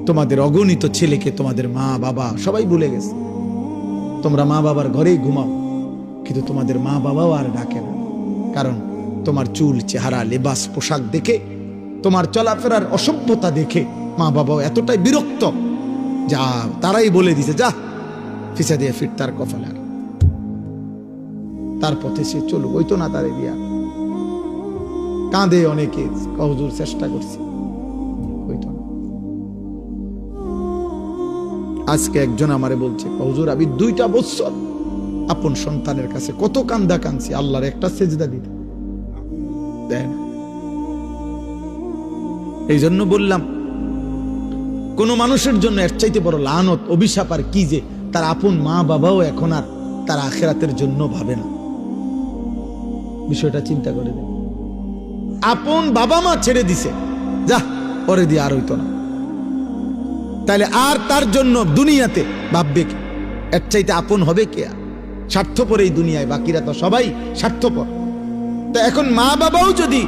তোমাদের অগণিত ছেলেকে তোমাদের মা বাবা সবাই ভুলে গেছে। তোমরা মা বাবার ঘরেই ঘুমাও, কিন্তু তোমাদের মা বাবাও আর ডাকে না। কারণ তোমার চুল, চেহারা, লেবাস, পোশাক দেখে, তোমার চলাফেরার অসভ্যতা দেখে মা বাবাও এতটাই বিরক্ত, যা তারাই বলে দিছে, যা ফিসা দিয়ে ফির তার কপালে, তার পথে সে চলুক, ওই তো না তারে দিয়া। কাঁদে অনেকে, হুজুর চেষ্টা করছি, হইতো না। আজকে একজন আমারে বলছে, হুজুর আমি 2টা বছর আপন সন্তানের কাছে কত কান্দা কাঁদছি, আল্লাহর একটা সেজদা দিতে দেয় না। এই জন্য বললাম, কোন মানুষের জন্য এর চাইতে বড় লানত, অভিশাপ আর কি যে তার আপন মা বাবাও এখন আর তার আখিরাতের জন্য ভাবে না। বিষয়টা চিন্তা করে দেন। আপন বাবা মা ছেড়ে দিছে, যা পরে দিয়ে আর হইতো না, তাহলে আর তার জন্য দুনিয়াতে ভাববে কি? এর চাইতে আপন হবে কে? স্বার্থপর এই দুনিয়ায়, বাকিরা তো সবাই স্বার্থপর। তো এখন মা বাবাও যদি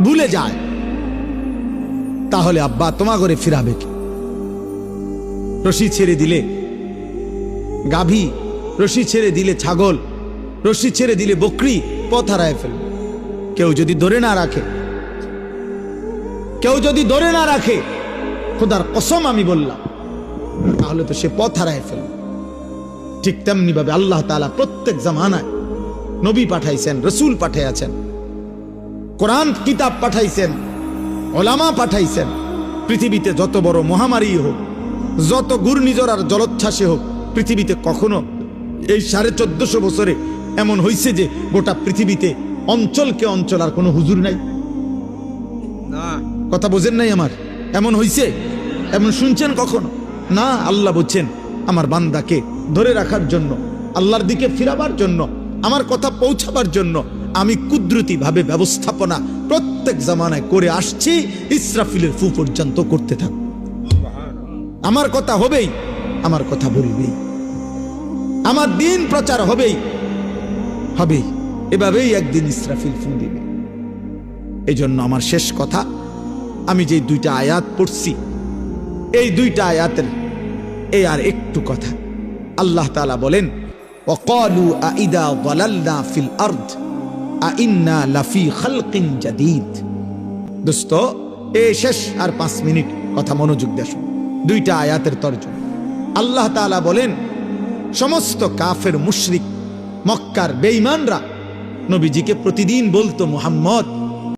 ভুলে যায়, তাহলে আব্বা তোমা করে ফিরাবে কি? রশি ছেড়ে দিলে গাভী, রশি ছেড়ে দিলে ছাগল, রশি ছেড়ে দিলে বকরি পথ হারায় ফেলবে। কেউ যদি ধরে না রাখে, কেউ যদি ধরে না রাখে, খোদার কসম আমি বললাম, তাহলে তো সে পথ হারায় ফেলবে। ঠিক তেমনি ভাবে আল্লাহ তাআলা প্রত্যেক জামানায় নবী পাঠাইছেন, রসুল পাঠাইয়াছেন, কোরআন কিতাব পাঠাইছেন, ওলামা পাঠাইছেন। পৃথিবীতে যত বড় মহামারী হোক, যত ঘূর্ণিঝড় আর জলোচ্ছ্বাসে হোক, পৃথিবীতে কখনো এই 1450 বছরে এমন হয়েছে যে গোটা পৃথিবীতে অঞ্চলকে অঞ্চল আর কোনো হুজুর নাই? কথা বোঝেন নাই আমার? এমন হয়েছে? এমন শুনছেন কখনো? না। আল্লাহ বলছেন আমার বান্দাকে ধরে রাখার জন্য, আল্লাহর দিকে ফিরাবার জন্য, আমার কথা পৌঁছাবার জন্য আমি কুদরতি ভাবে ব্যবস্থাপনা প্রত্যেক জামানায় করে আসছি। ইসরাফিলের ফু পর্যন্ত করতে থাক, আমার কথা হবেই, আমার কথা বলবেই, আমার দিন প্রচার হবেই হবেই। এভাবেই একদিন ইসরাফিল ফু দিবে। এই জন্য আমার শেষ কথা, আমি যে 2টা আয়াত পড়ছি, এই 2টা আয়াতের এই আর একটু কথা। আল্লাহ তাআলা বলেন, ওয়াকালু আইদা যালালনা ফিল আরদ আইন্না লাফি খালকিন জাদীদ। দোস্ত, এই শেষ আর 5 মিনিট কথা মনোযোগ দিয়ে শুনুন। 2টা আয়াতের তরজমা। আল্লাহ তাআলা বলেন, সমস্ত কাফের মুশরিক মক্কার বেঈমানরা নবীজিকে প্রতিদিন বলতো, মুহাম্মদ